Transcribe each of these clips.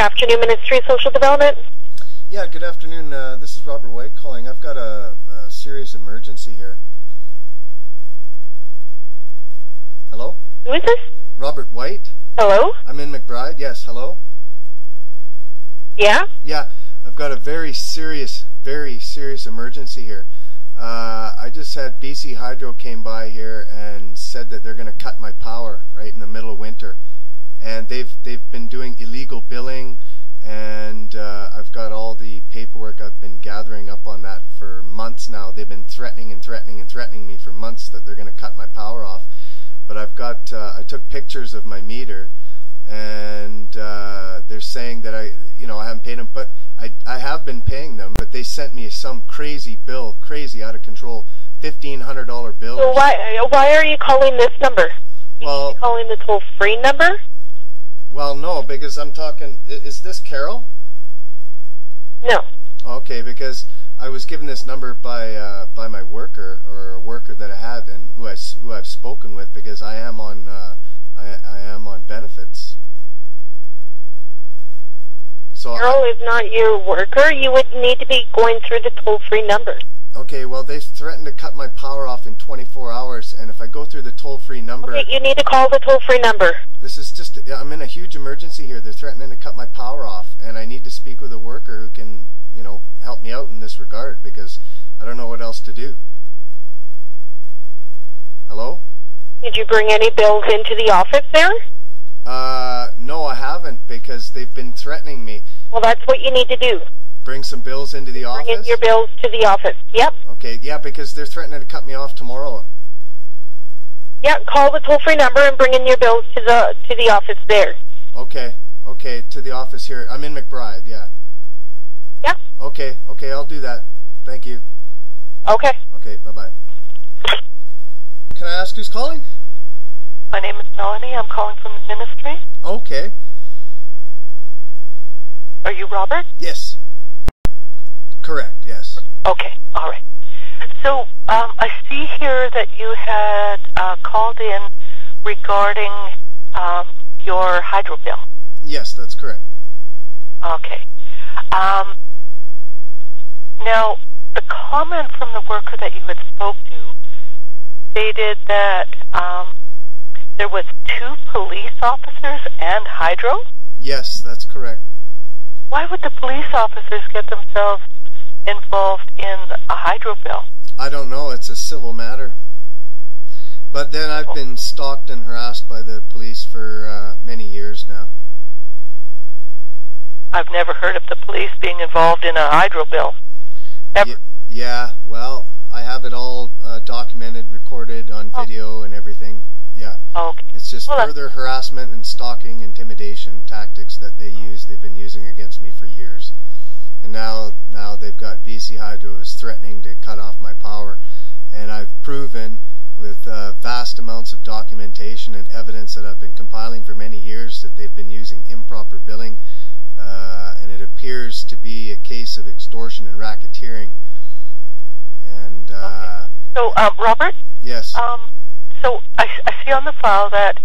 afternoon, Ministry of Social Development. Yeah, good afternoon. This is Robert White calling. I've got a serious emergency here. Hello? Who is this? Robert White. Hello? I'm in McBride. Yes, hello? Yeah? Yeah, I've got a very serious emergency here. I just had BC Hydro came by here and said that they're going to cut my power right in the middle of winter. And they've been doing illegal billing, and I've got all the paperwork. I've been gathering up on that for months now. They've been threatening me for months that they're going to cut my power off. But I've got I took pictures of my meter, and they're saying that I haven't paid them, but I have been paying them. But they sent me some crazy bill, crazy out of control, $1,500 bill. So why are you calling this number? Well, you calling the toll-free number? Well, no, because I'm talking. Is this Carol? No. Okay, because I was given this number by my worker, or a worker that I had, and who I've spoken with, because I am on I am on benefits. So Carol is not your worker. You would need to be going through the toll-free number. Okay, well, they threatened to cut my power off in 24 hours, and if I go through the toll-free number... Okay, you need to call the toll-free number. This is just... I'm in a huge emergency here. They're threatening to cut my power off, and I need to speak with a worker who can, help me out in this regard, because I don't know what else to do. Hello? Did you bring any bills into the office there? No, I haven't, because they've been threatening me. Well, that's what you need to do. Bring some bills into the office? Bring in your bills to the office. Yep. Okay, yeah, because they're threatening to cut me off tomorrow. Yeah, call the toll-free number and bring in your bills to the office there. Okay, to the office here. I'm in McBride, yeah. Yeah. Okay, I'll do that. Thank you. Okay. Okay, bye-bye. Can I ask who's calling? My name is Melanie. I'm calling from the ministry. Okay. Are you Robert? Yes. Correct, yes. Okay, all right. So I see here that you had called in regarding your hydro bill. Yes, that's correct. Okay. Now, the comment from the worker that you had spoke to stated that there was 2 police officers and hydro? Yes, that's correct. Why would the police officers get themselves involved in a hydro bill? I don't know. It's a civil matter. But then I've been stalked and harassed by the police for many years now. I've never heard of the police being involved in a hydro bill. Ever. Yeah, well, I have it all documented, recorded on video and everything. Yeah. Okay. It's just further harassment and stalking, intimidation tactics that they've been using against me for years. And now they've got BC Hydro is threatening to cut off my power. And I've proven with vast amounts of documentation and evidence that I've been compiling for many years that they've been using improper billing. And it appears to be a case of extortion and racketeering. And okay. So, Robert? Yes. So I see on the file that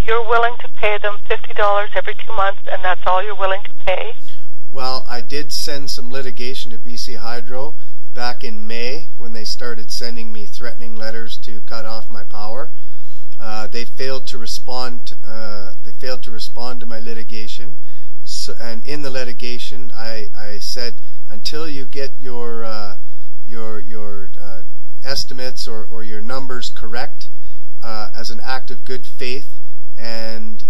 you're willing to pay them $50 every 2 months, and that's all you're willing to pay? Well, I did send some litigation to BC Hydro back in May when they started sending me threatening letters to cut off my power. They failed to respond. They failed to respond to my litigation, and in the litigation, I said until you get your estimates or your numbers correct, as an act of good faith, and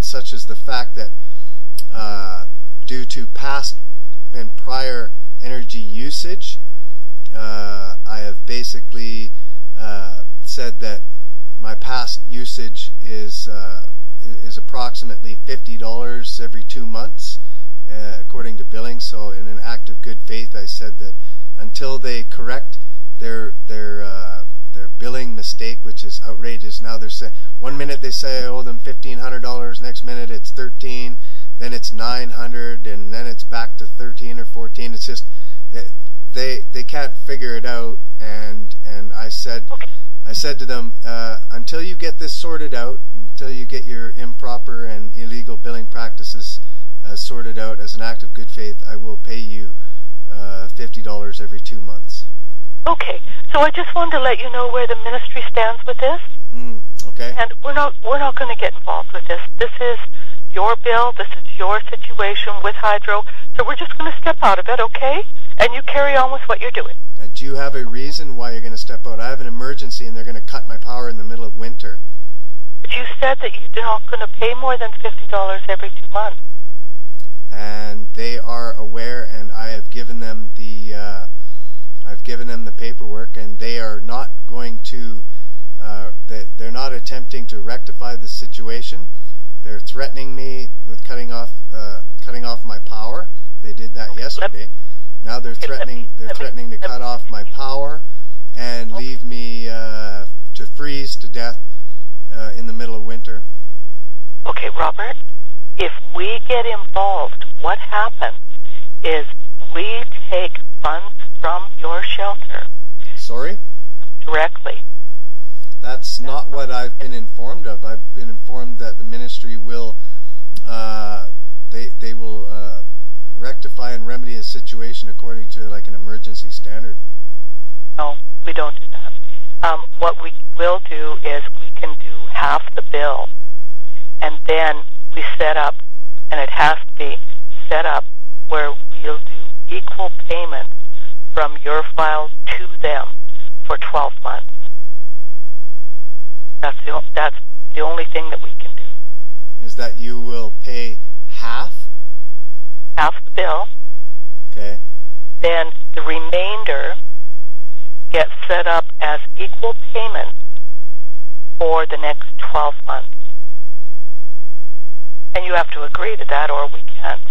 such as the fact that due to past and prior energy usage, I have basically said that my past usage is approximately $50 every 2 months, according to billing. So in an act of good faith, I said that until they correct their billing mistake, which is outrageous. Now they're saying 1 minute they say I owe them $1,500, next minute it's $13, then it's $900, and then it's back to $13 or $14. It's just they can't figure it out. And I said to them, until you get this sorted out, until you get your improper and illegal billing billing practices sorted out as an act of good faith, I will pay you $50 every 2 months. Okay, so I just wanted to let you know where the ministry stands with this. Okay. And we're not going to get involved with this. This is your bill. This is your situation with hydro. So we're just going to step out of it, okay? And you carry on with what you're doing. Do you have a reason why you're going to step out? I have an emergency, and they're going to cut my power in the middle of winter. But you said that you're not going to pay more than $50 every 2 months. And they are aware, and I have given them the paperwork, and they are not going to. They're not attempting to rectify the situation. They're threatening me with cutting off my power. They did that yesterday. Now they're threatening to cut off my power and leave me to freeze to death in the middle of winter. Okay, Robert, if we get involved, what happens is we take funds from your shelter. Sorry? Directly. That's not what I've been informed of. I've been informed that the ministry will they will rectify and remedy a situation according to like an emergency standard. No, we don't do that. What we will do is we can do half the bill, and then we set up, and it has to be set up where we'll do equal payment from your file to them for 12 months. That's the only thing that we can do. Is that you will pay half? Half the bill. Okay. Then the remainder gets set up as equal payment for the next 12 months. And you have to agree to that, or we can't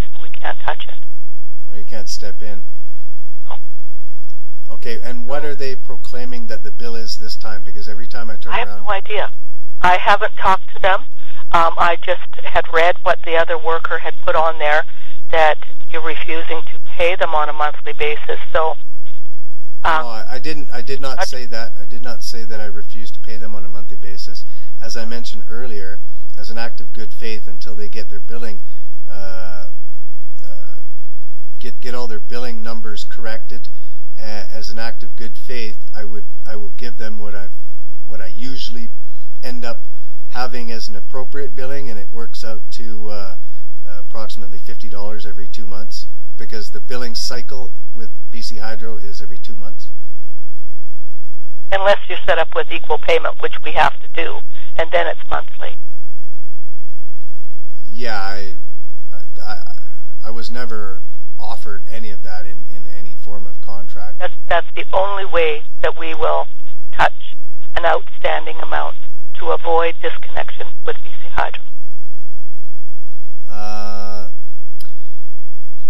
touch it. Or you can't step in. No. Okay, and what are they proclaiming that the bill is this time? Because every time I turn around... I have no idea. I haven't talked to them. I just had read what the other worker had put on there, that you're refusing to pay them on a monthly basis. So... no, I did not say that. I did not say that I refused to pay them on a monthly basis. As I mentioned earlier, as an act of good faith, until they get their billing, get all their billing numbers corrected, as an act of good faith, I will give them what I usually end up having as an appropriate billing, and it works out to approximately $50 every 2 months, because the billing cycle with BC Hydro is every 2 months. Unless you're set up with equal payment, which we have to do, and then it's monthly. Yeah, I was never offered any of that in any form of contract. That's the only way that we will touch an outstanding amount to avoid disconnection with BC Hydro.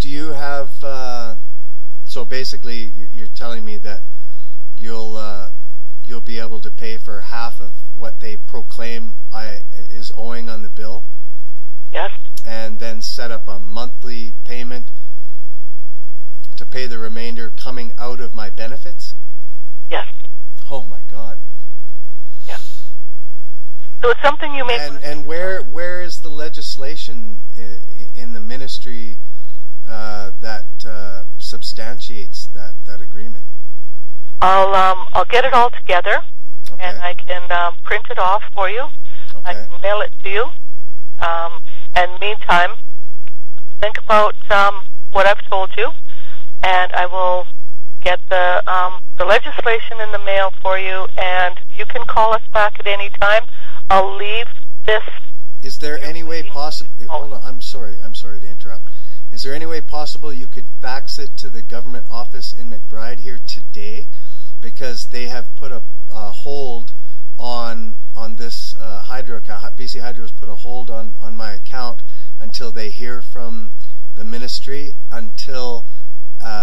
Do you have, so basically you're telling me that you'll be able to pay for half of what they proclaim is owing on the bill? Yes. And then set up a monthly payment to pay the remainder coming out of my benefits? Yes. Oh my God. Yeah. So it's something you may... And where is the legislation in the ministry that substantiates that agreement? I'll get it all together, okay. And I can print it off for you. Okay. I can mail it to you. And meantime, think about what I've told you, and I will get the legislation in the mail for you, and you can call us back at any time. I'll leave this. Is there any way possible? Hold on, I'm sorry to interrupt. Is there any way possible you could fax it to the government office in McBride here today, because they have put a hold on this hydro account. BC Hydro has put a hold on my account until they hear from the ministry, until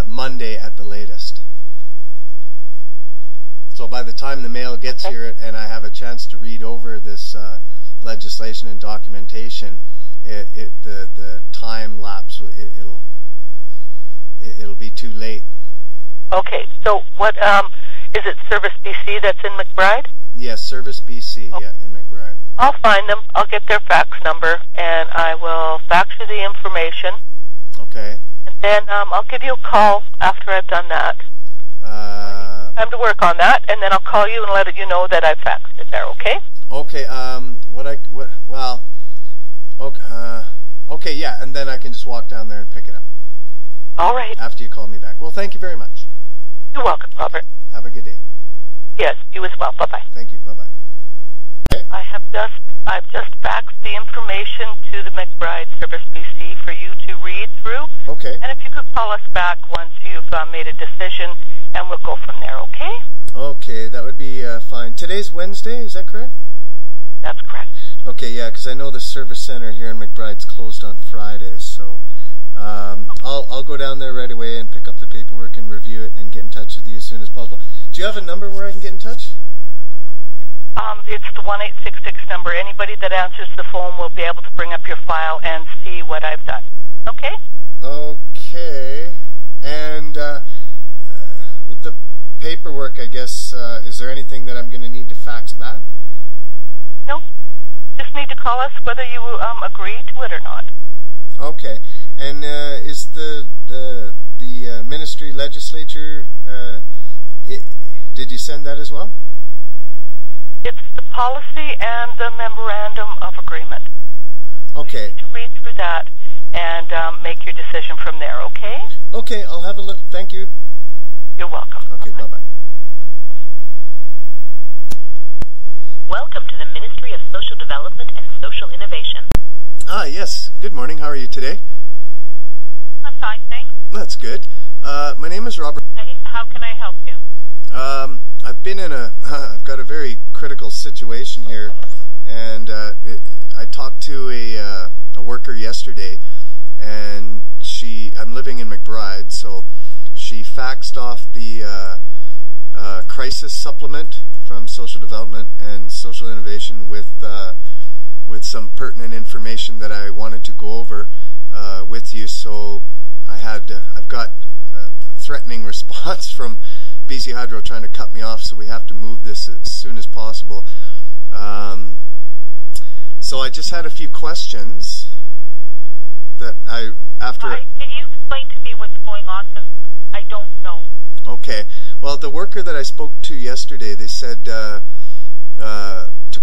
Monday at the latest. So by the time the mail gets here and I have a chance to read over this legislation and documentation, the time lapse, it'll be too late. Okay, so what is it? Service BC that's in McBride? Yes, Service BC, okay. Yeah, in McBride. I'll find them. I'll get their fax number, and I will information. Okay. And then I'll give you a call after I've done that. Time to work on that, and then I'll call you and let you know that I faxed it there. Okay? Okay. Okay. Yeah, and then I can just walk down there and pick it up. All right. After you call me back. Well, thank you very much. You're welcome, Robert. Have a good day. Yes, you as well. Bye-bye. Thank you. Bye-bye. Okay. I've just faxed the information to the McBride Service BC for you to read through. Okay. And if you could call us back once you've made a decision, and we'll go from there, okay? Okay, that would be fine. Today's Wednesday, is that correct? That's correct. Okay, yeah, because I know the service center here in McBride's closed on Fridays, so I'll go down there right away and pick up the paperwork and review it and get in touch with you as soon as possible. Do you have a number where I can get in touch? It's the 1866 number. Anybody that answers the phone will be able to bring up your file and see what I've done. Okay? Okay. And with the paperwork, I guess, is there anything that I'm going to need to fax back? No. Just need to call us whether you agree to it or not. Okay. And is the ministry legislature, did you send that as well? It's the policy and the memorandum of agreement. Okay. So you need to read through that and make your decision from there, okay? Okay, I'll have a look. Thank you. You're welcome. Okay, bye-bye. Welcome to the Ministry of Social Development and Social Innovation. Ah, yes. Good morning. How are you today? I'm fine, thanks. That's good. My name is Robert. Hey, how can I help you? I've got a very critical situation here, and I talked to a worker yesterday, and I'm living in McBride, so she faxed off the crisis supplement from Social Development and Social Innovation with some pertinent information that I wanted to go over with you. So I've got a threatening response from BC Hydro trying to cut me off, so we have to move this as soon as possible. So I just had a few questions that can you explain to me what's going on, because I don't know. Okay. Well, the worker that I spoke to yesterday, they said to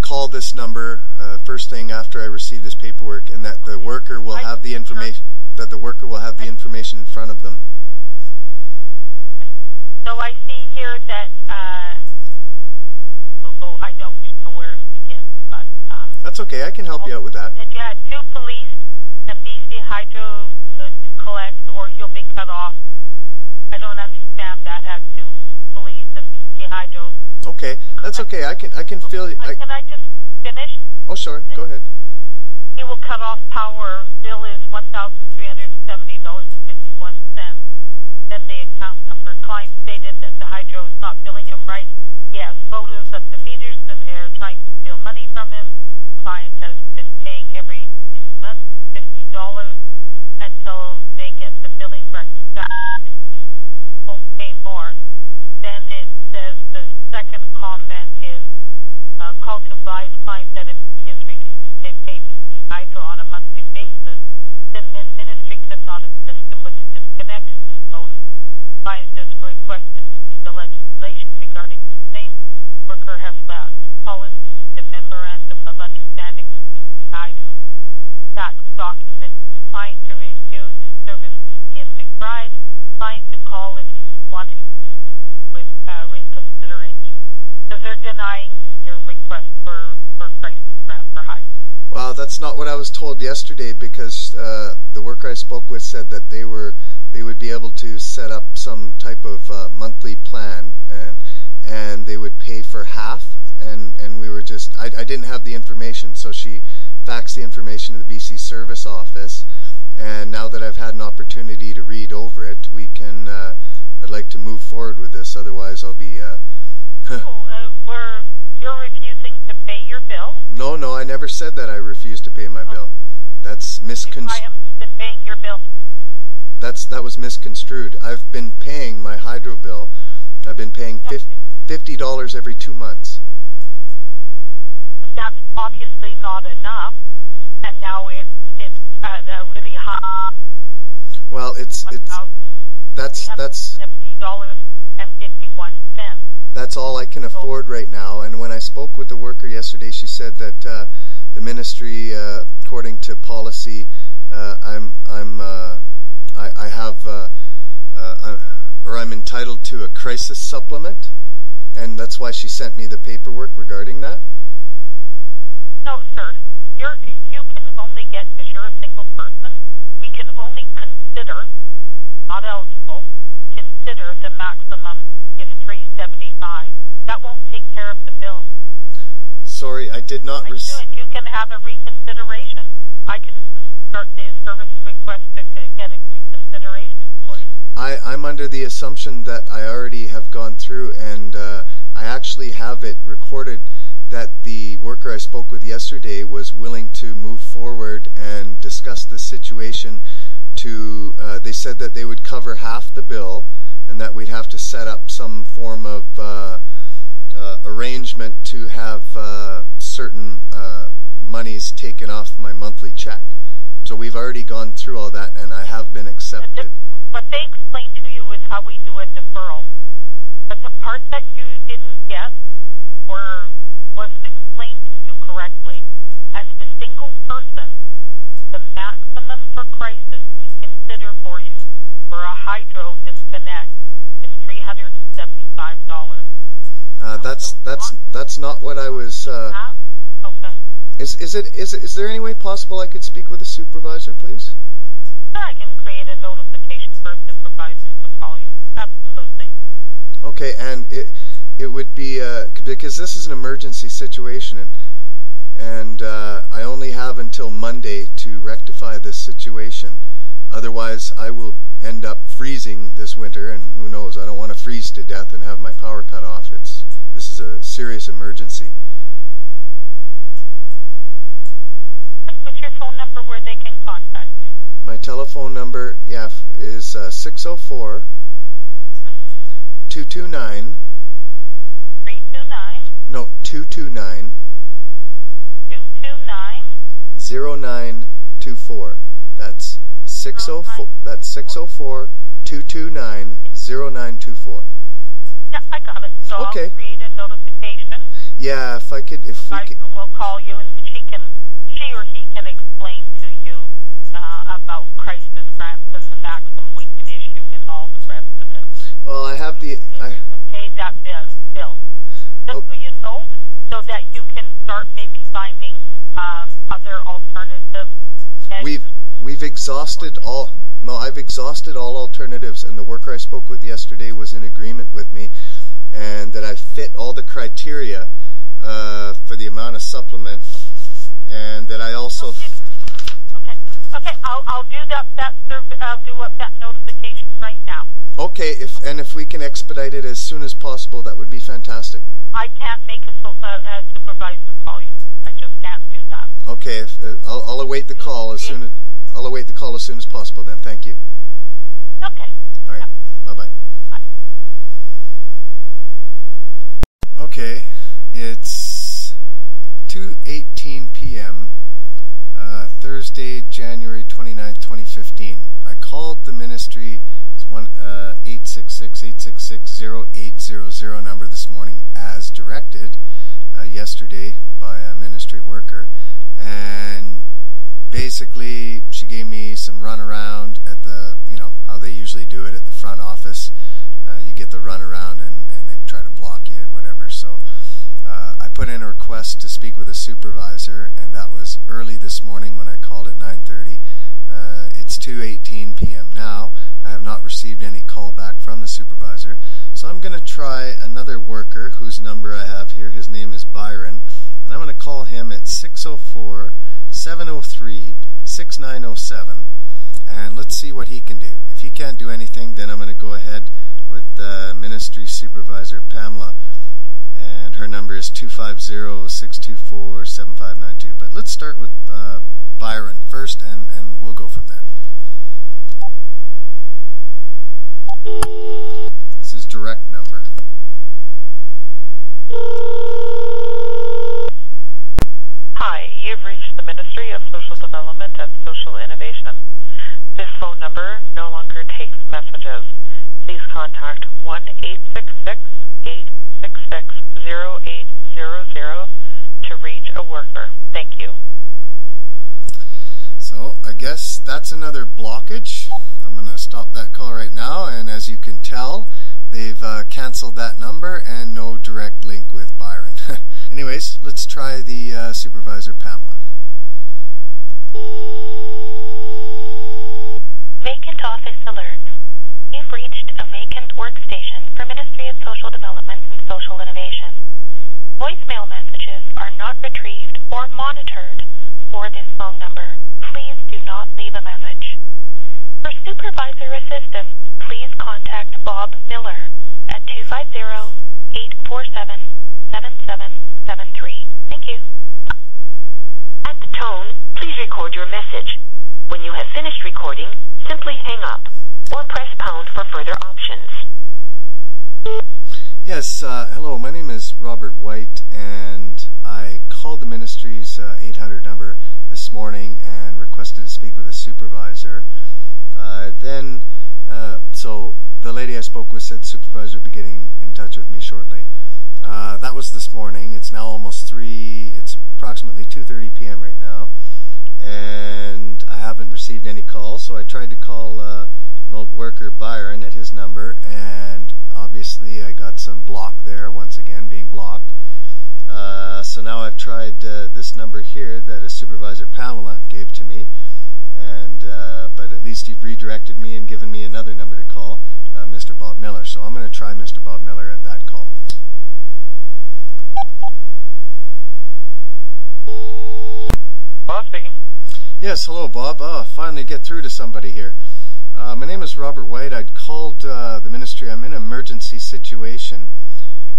call this number first thing after I receive this paperwork, and that the worker will have the information. That the worker will have the information in front of them. So I see here that I don't know where it begins, but that's okay. I can help you out with that. That you had 2 police and BC Hydro to collect, or you'll be cut off. I don't understand that. Had 2 police and BC Hydro. Okay, that's okay. I can feel. Can I just finish? Oh, sure. Go ahead. He will cut off power. Bill is $1,370.51. Then the account number. Client stated that the hydro is not billing him right. He has photos of the meters and they're trying to steal money from him. Client has been paying every 2 months $50 until they get the billing reconciled. He won't pay more. Then it says the second comment is call to advise client that if he is refusing to pay BC Hydro on a monthly basis, then the ministry could not assist him with the disconnection notice. Client has requested to see the legislation regarding the same. Worker has left policy, the memorandum of understanding with BC Hydro. Fax documents to client to review to service BC and McBride. Client to call if he's wanting to with reconsideration. Because they're denying your request for crisis transfer hydro. Well, that's not what I was told yesterday, because the worker I spoke with said that they would be able to set up some type of monthly plan, and they would pay for half, and we were just I didn't have the information, so she faxed the information to the BC Service Office, and now that I've had an opportunity to read over it, I'd like to move forward with this. Otherwise, I'll be you're refusing to pay your bill? No, I never said that I refused to pay my bill. That's misconstrued. Why haven't you been paying your bill? That was misconstrued. I've been paying my hydro bill. I've been paying $50 every 2 months. That's obviously not enough, and now it's a really high. Well, that's $1,370.51. that's all I can afford right now. And when I spoke with the worker yesterday, she said that the ministry, according to policy, I'm entitled to a crisis supplement, and that's why she sent me the paperwork regarding that. No, sir. You can only get, because you're a single person, we can only consider, not eligible, consider the maximum is $375. That won't take care of the bill. Sorry, I did not And you can have a reconsideration. I can start the service request to get a reconsideration for you. I'm under the assumption that I already have gone through, and I actually have it recorded that the worker I spoke with yesterday was willing to move forward and discuss the situation. They said that they would cover half the bill, and that we'd have to set up some form of arrangement to have certain monies taken off my monthly check. So we've already gone through all that, and I have been accepted. What they explained to you is how we do a deferral. But the part that you didn't get or wasn't explained to you correctly, as the single person, the maximum for crisis we consider for you for a hydro disconnect is $375. That's not what I was. Okay. Is there any way possible I could speak with a supervisor, please? Sure, I can create a notification for a supervisor to call you. Absolutely. Okay, and it would be because this is an emergency situation, and I only have until Monday to rectify this situation. Otherwise, I will end up freezing this winter, and who knows? I don't want to freeze to death and have my power cut off. This is a serious emergency. What's your phone number where they can contact you? My telephone number, is 604 229 329 No, 229 229 0924. That's 604. That's 604 229 0924. Yeah, I got it. So Okay. I'll create a notification. Yeah, if we could. Supervisor will call you, and she or he can explain to you about crisis grants and the maximum we can issue and all the rest of it. Well, I have the. Pay that bill. Just so you know, so that you can start maybe finding other alternatives. We've exhausted all. No, I've exhausted all alternatives, and the worker I spoke with yesterday was in agreement with me, and that I fit all the criteria for the amount of supplement, and that I also. Okay. I'll do I'll do up that notification right now. Okay, if we can expedite it as soon as possible, that would be fantastic. I can't make a supervisor call you. I just can't do that. Okay, I'll await the call as soon as possible. Then, thank you. Okay. All right. Yeah. Bye. Okay, it's 2:18 p.m. Thursday, January 29th, 2015. I called the ministry. It's 866-866-0800 number this morning as directed yesterday by a ministry worker, and basically she gave me some runaround at the, how they usually do it at the front office. You get the runaround and they try to block you, whatever. So I put in a request to speak with a supervisor, and that was early this morning when I called at 9:30. It's 2:18 p.m. now. I have not received any call back from the supervisor, so I'm going to try another worker whose number I have here. His name is Byron, and I'm going to call him at 604-703-6907, and let's see what he can do. If he can't do anything, then I'm going to go ahead with Ministry Supervisor Pamela, and her number is 250-624-7592. But let's start with Byron first, and we'll go from there. This is direct number. Hi, you've reached the Ministry of Social Development and social innovation. This phone number no longer takes messages. Please contact 1-866-866-0800 to reach a worker. Thank you. So I guess that's another blockage. I'm going to stop that call right now, and as you can tell, they've canceled that number and no direct link with Byron. Anyways, let's try the supervisor, Pamela. Vacant office alert. You've reached a vacant workstation for Ministry of Social Development and Social Innovation. Voicemail messages are not retrieved or monitored for this phone number. Please do not leave a message. For supervisor assistance, please contact Bob Miller at 250-847-7773. Thank you. At the tone, please record your message. When you have finished recording, simply hang up or press pound for further options. Yes, hello, my name is Robert White, and I called the ministry's 800 number this morning and requested to speak with a supervisor. So the lady I spoke with said the supervisor would be getting in touch with me shortly. That was this morning. It's now almost 3, it's approximately 2:30 p.m. right now, and I haven't received any calls, so I tried to call an old worker, Byron, at his number, and obviously I got some block there, once again being blocked. So now I've tried this number here that a supervisor, Pamela, gave to me, and but at least you've redirected me and given me another number to call, Mr. Bob Miller. So I'm going to try Mr. Bob Miller at that call. Bob speaking. Yes, hello, Bob. Finally get through to somebody here. My name is Robert White. I'd called the ministry. I'm in an emergency situation,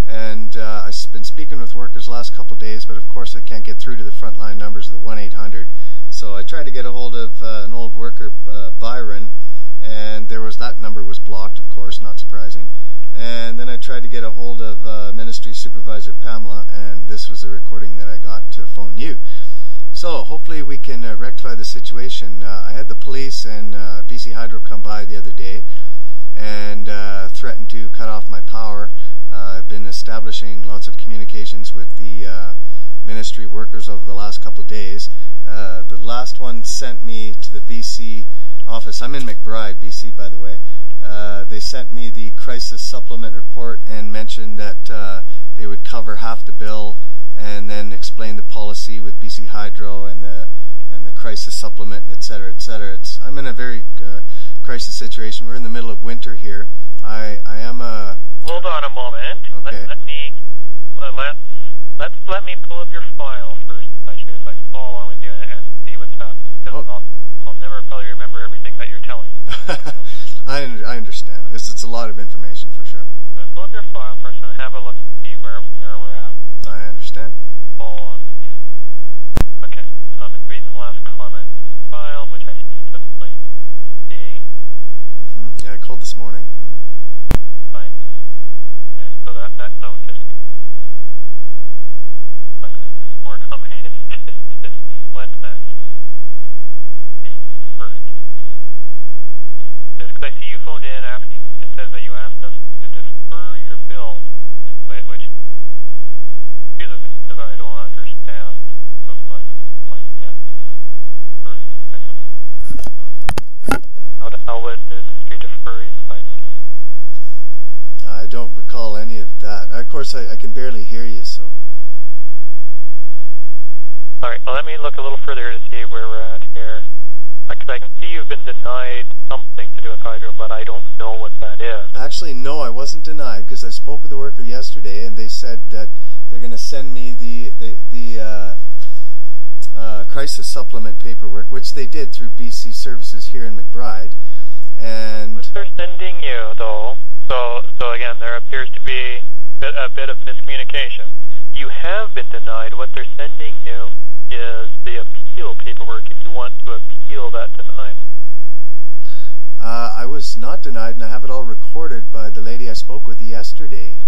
and I've been speaking with workers the last couple of days, but of course I can't get through to the frontline numbers of the 1-800. So I tried to get a hold of an old worker, Byron, and that number was blocked, of course, not surprising. And then I tried to get a hold of ministry supervisor Pamela, and this was the recording that I got to phone you. So hopefully we can rectify the situation. I had the police and BC Hydro come by the other day and threatened to cut off my power. I've been establishing lots of communications with the ministry workers over the last couple of days. The last one sent me to the BC office. I'm in McBride, BC, by the way. They sent me the crisis supplement report and mentioned that they would cover half the bill and then explain the policy with BC Hydro and the crisis supplement, etc., etc. I'm in a very crisis situation. We're in the middle of winter here. I am a... Hold on a moment. Okay. Let me pull up your file first, so I can follow along with you and see what's happening. Because I'll never probably remember everything that you're telling me. I understand. It's a lot of information for sure. I'm going to pull up your file first and have a look and see where we're at. I understand. Follow on with you. Okay, so I'm reading the last comment in your file, which I see took place today. Yeah, I called this morning. Fine. Okay, so that note just... I'm going to have to read more comments to see what's actually being referred to here. Just because I see you phoned in asking, it says that you asked us to defer your bill, which confuses me because I don't understand why you asked me to defer your hydro bill. How would the ministry defer your hydro bill? I don't recall any of that. Of course, I can barely hear you, so... All right, well, let me look a little further to see where we're at here. Because I can see you've been denied something to do with hydro, but I don't know what that is. Actually, no, I wasn't denied, because I spoke with the worker yesterday, and they said that they're going to send me the crisis supplement paperwork, which they did through BC Services here in McBride. And what they're sending you, though, so again, there appears to be a bit of miscommunication. You have been denied. What they're sending you is the appeal paperwork if you want to appeal that denial. I was not denied, and I have it all recorded by the lady I spoke with yesterday.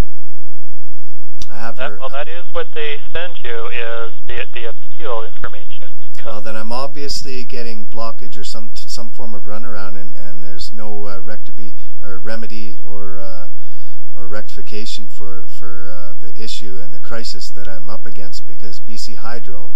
I have her. Well, that is what they send you, is the appeal information. come. Well, then I'm obviously getting blockage or some form of runaround, and there's no remedy or rectification for the issue and the crisis that I'm up against, because BC Hydro,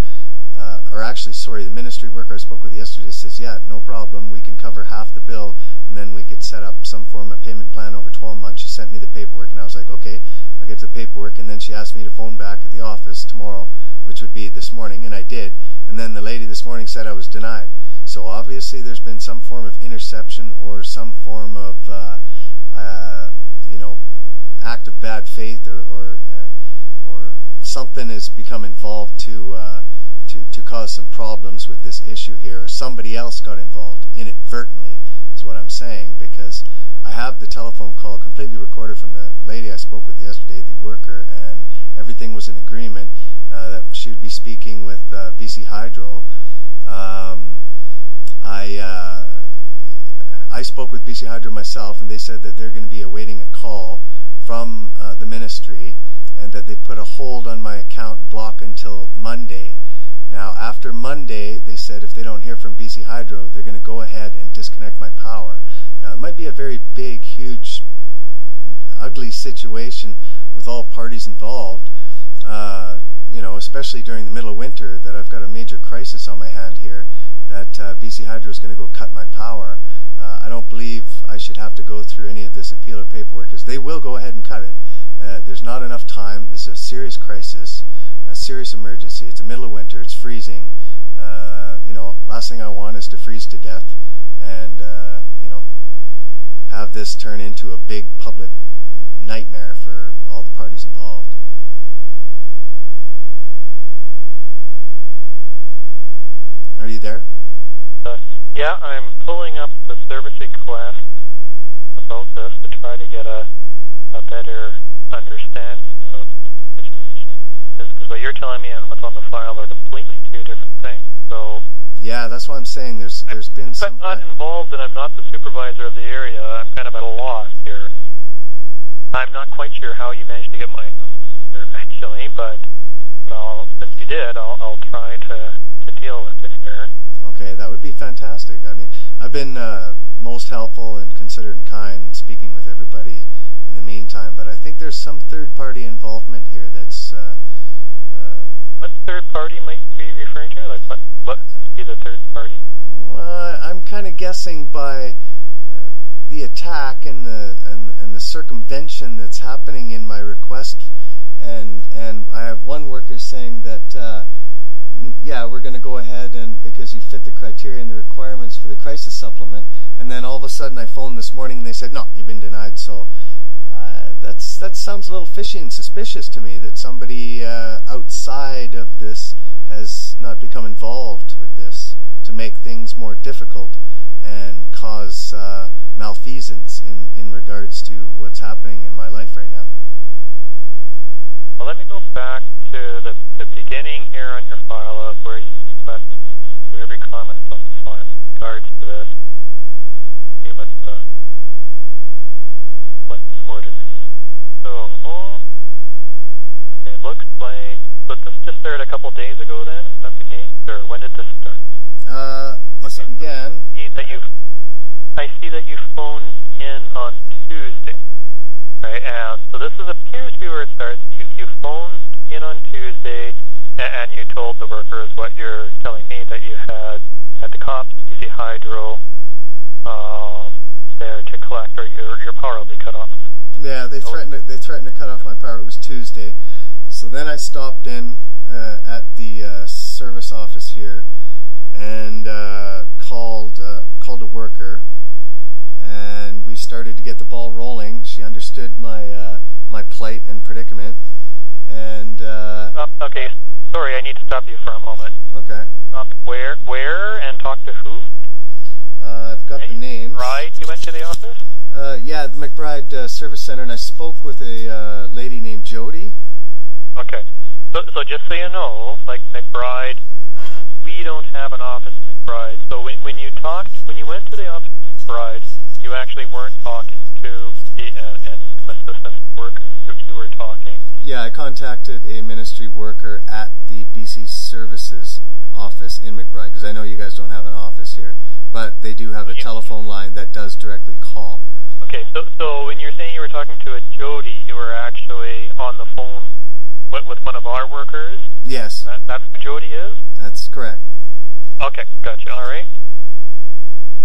the ministry worker I spoke with yesterday says, yeah, no problem, we can cover half the bill, and then we could set up some form of payment plan over 12 months. She sent me the paperwork, and I was like, okay, I'll get the paperwork, and then she asked me to phone back at the office tomorrow, which would be this morning, and I did, and then the lady this morning said I was denied. So obviously there's been some form of interception or some form of act of bad faith, or something has become involved to cause some problems with this issue here, or somebody else got involved inadvertently, is what I'm saying, because I have the telephone call completely recorded from the lady I spoke with yesterday, the worker, and everything was in agreement that she would be speaking with BC Hydro. I spoke with BC Hydro myself, and they said that they're going to be awaiting a call from the ministry, and that they put a hold on my account block until Monday. Now, after Monday, they said if they don't hear from BC Hydro, they're going to go ahead and disconnect my power. Now, it might be a very big, huge, ugly situation with all parties involved, especially during the middle of winter, that I've got a major crisis on my hand here, that BC Hydro is going to go cut my power. I don't believe I should have to go through any of this appeal or paperwork, because they will go ahead and cut it. There's not enough time. This is a serious crisis, a serious emergency. It's the middle of winter. It's freezing. Last thing I want is to freeze to death and, have this turn into a big public nightmare for all the parties involved. Are you there? Yeah, I'm pulling up the service request about this to try to get a better understanding of what the situation is, because what you're telling me and what's on the file are completely two different things. So yeah, that's what I'm saying. There's been some. I'm not involved, and I'm not the supervisor of the area. I'm kind of at a loss here. I'm not quite sure how you managed to get my number either, actually, but since you did, I'll try to deal with it here. Okay, that would be fantastic. I mean, I've been most helpful and considerate and kind, speaking with everybody in the meantime, but I think there's some third-party involvement here that's... what third party might you be referring to? Like, what would be the third party? Well, I'm kind of guessing by the attack and the circumvention that's happening in my request, and I have one worker saying that... yeah, we're going to go ahead, and because you fit the criteria and the requirements for the crisis supplement, and then all of a sudden I phoned this morning and they said, no, you've been denied. So that sounds a little fishy and suspicious to me, that somebody outside of this has not become involved with this to make things more difficult and cause malfeasance in regards to what's happening in my life right now. Well, let me go back to the beginning here on your file of where you requested me to do every comment on the file in regards to this. See what the order is. So, okay, it looks like, but this just started a couple days ago then, is that the case? Or when did this start? This began... I see that you phoned in on Tuesday. Right, and so this appears to be where it starts. You phoned in on Tuesday, and you told the workers what you're telling me, that you had the cops and BC Hydro there to collect, or your power will be cut off. Yeah, they threatened to cut off my power. It was Tuesday, so then I stopped in at the service office here and called a worker. And we started to get the ball rolling. She understood my my plight and predicament. And okay, sorry, I need to stop you for a moment. Okay. Stop. Where, and talk to who? I've got the names. McBride, you went to the office? Yeah, the McBride Service Center, and I spoke with a lady named Jody. Okay. So just so you know, like McBride, we don't have an office in McBride. So when you went to the office in McBride, you actually weren't talking to an income assistance worker. You were talking... Yeah, I contacted a ministry worker at the BC Services office in McBride, because I know you guys don't have an office here, but they do have a telephone line that does directly call. Okay, so when you're saying you were talking to a Jody, you were actually on the phone with one of our workers? Yes. That's who Jody is? That's correct. Okay, gotcha. All right.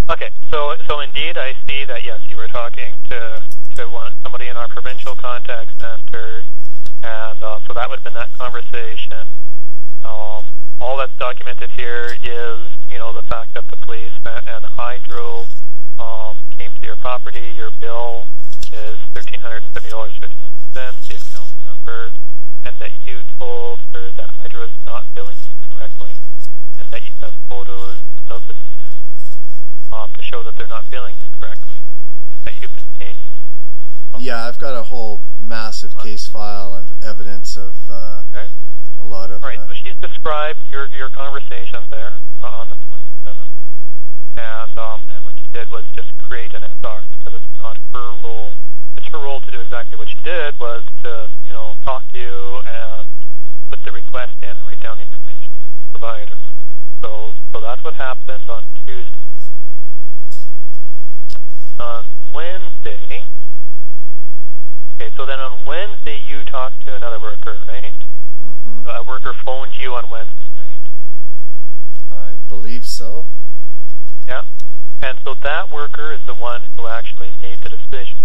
Okay, so indeed, I see that, yes, you were talking to somebody in our provincial contact center, and so that would have been that conversation. All that's documented here is, the fact that the police and Hydro came to your property. Your bill is $1,370.51, the account number, and that you told her that Hydro is not billing you correctly, and that you have photos of the meters to show that they're not billing you correctly, and that you've been paying. Yeah, I've got a whole massive case file and evidence of Okay. a lot of... All right, so she's described your conversation there on the 27th, and what she did was just create an SR, because it's not her role. It's her role to do exactly what she did, was to, talk to you and put the request in and write down the information that you provide. So that's what happened on Tuesday. On Wednesday, okay, so then on Wednesday you talked to another worker, right? Mm-hmm. A worker phoned you on Wednesday, right? I believe so. Yeah. And so that worker is the one who actually made the decision,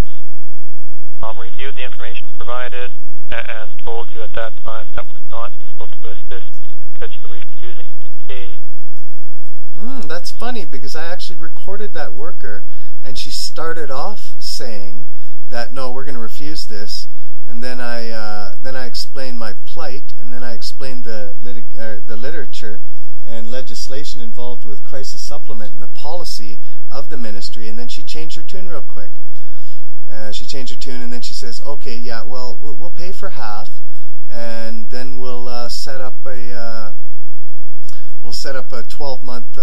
reviewed the information provided, and told you at that time that we're not able to assist you because you're refusing to pay. That's funny, because I actually recorded that worker, and she started off saying that, no, we're going to refuse this, and then I explained my plight, and then I explained the literature and legislation involved with crisis supplement and the policy of the ministry, and then she changed her tune real quick. She changed her tune, and then she says, okay, yeah, well, we'll pay for half, and then we'll set up a 12-month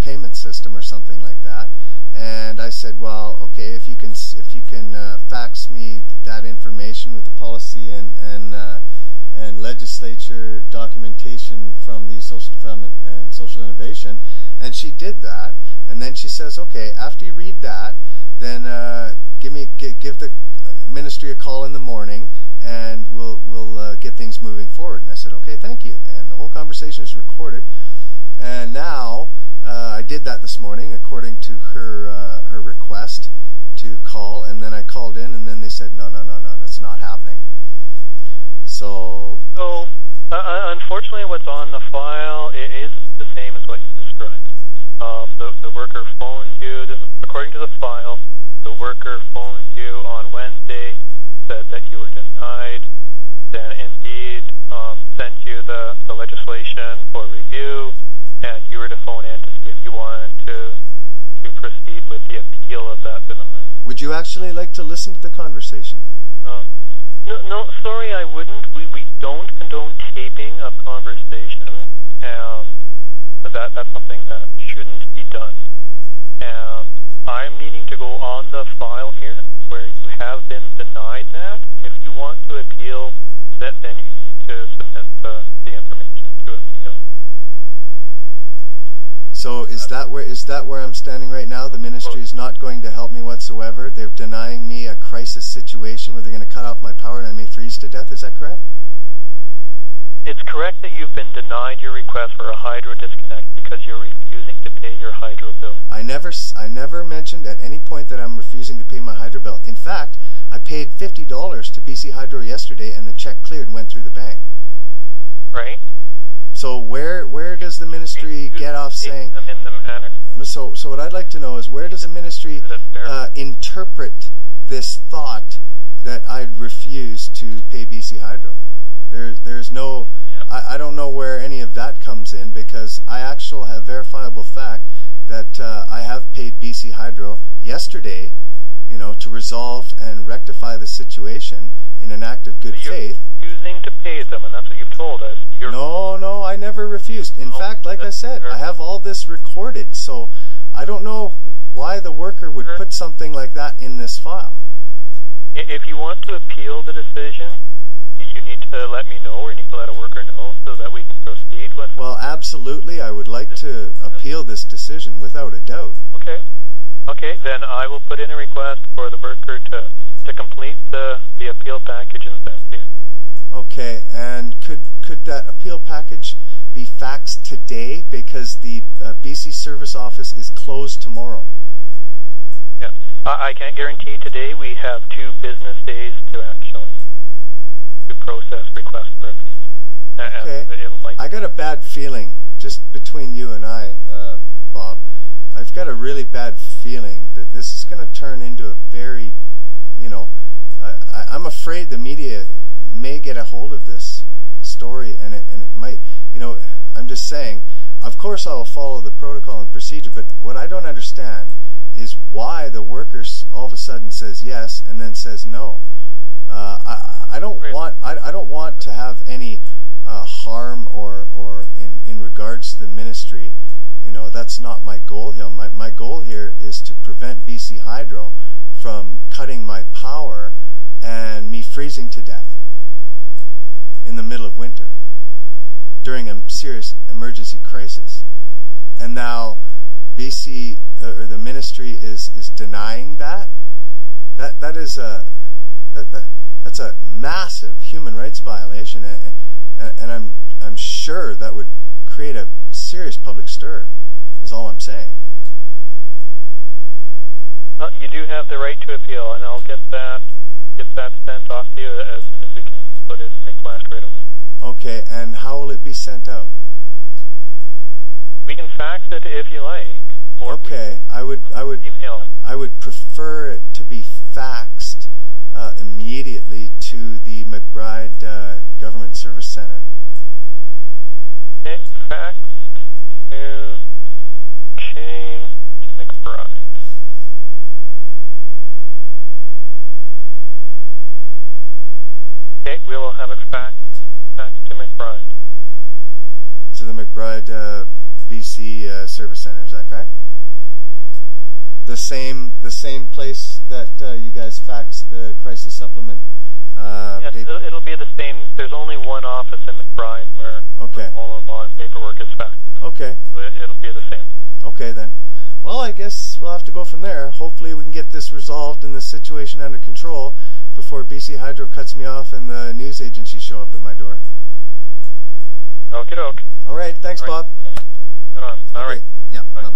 payment system or something like that. And I said, well, okay, if you can fax me that information with the policy and legislature documentation from the Social Development and Social Innovation, and she did that. And then she says, okay, after you read that, then give the ministry a call in the morning, and we'll get things moving forward. And I said, okay, thank you. And the whole conversation is recorded. And now I did that this morning according to her request to call, and then I called in, and then they said, no, that's not happening. So Unfortunately, what's on the file isn't the same as what you described. The worker phoned you, according to the file, the worker phoned you on Wednesday, said that you were denied, then indeed sent you the legislation for review, and you were to phone in to see if you wanted to proceed with the appeal of that denial. Would you actually like to listen to the conversation? No, sorry, I wouldn't. We don't condone taping of conversations, and that's something that shouldn't be done. And I'm needing to go on the file here where you have been denied that. If you want to appeal, then you need to submit the information to appeal. So is that where I'm standing right now? The ministry is not going to help me whatsoever. They're denying me a crisis situation where they're going to cut off my power and I may freeze to death. Is that correct? It's correct that you've been denied your request for a hydro disconnect because you're refusing to pay your hydro bill. I never mentioned at any point that I'm refusing to pay my hydro bill. In fact, I paid $50 to BC Hydro yesterday, and the check cleared and went through the bank. Right. So where does the ministry get off saying? Them in the manner. So what I'd like to know is, where does the ministry interpret this thought that I'd refuse to pay BC Hydro? There's no. Yep. I don't know where any of that comes in, because I actually have verifiable fact that I have paid BC Hydro yesterday, to resolve and rectify the situation in an act of good faith. Refusing to pay them, and that's what you've told us. No, I never refused. In fact, like I said, I have all this recorded, so I don't know why the worker would put something like that in this file. If you want to appeal the decision, you need to let me know, or you need to let a worker know, so that we can proceed with. Well, absolutely. I would like to appeal this decision without a doubt. Okay. Okay, then I will put in a request for the worker to complete the appeal package and send to you. Okay, and could that appeal package be faxed today, because the BC Service Office is closed tomorrow? Yeah, I can't guarantee today. We have 2 business days to actually process requests for appeal. Okay, I got a bad feeling, just between you and I, Bob. I've got a really bad feeling that this is going to turn into a very, I'm afraid the media may get a hold of this story, and it might, I'm just saying, of course I will follow the protocol and procedure, but what I don't understand is why the workers all of a sudden says yes and then says no. I don't want to have any harm or in regards to the ministry. That's not my goal here. My goal here is to prevent BC Hydro from cutting my power and me freezing to death in the middle of winter during a serious emergency crisis. And now BC or the ministry is denying that. That's a massive human rights violation, and I'm sure that would create a serious public stir, is all I'm saying. Well, you do have the right to appeal, and I'll get that sent off to you as soon as we can. Put in a request right away. Okay, and how will it be sent out? We can fax it if you like. Or okay, I would email. I would prefer it to be faxed immediately to the McBride Government Service Center. Okay, faxed to McBride. Okay, we will have it faxed to McBride. To the McBride BC Service Center, is that correct? The same place that you guys faxed the crisis supplement yes, paper? It'll be the same. There's only one office in McBride where all of our paperwork is faxed. Okay. So it'll be the same. Okay then. Well, I guess we'll have to go from there. Hopefully we can get this resolved and the situation under control before BC Hydro cuts me off and the news agencies show up at my door. Okie doke. All right. Thanks, Bob. Good on. All right. Yeah. Bye.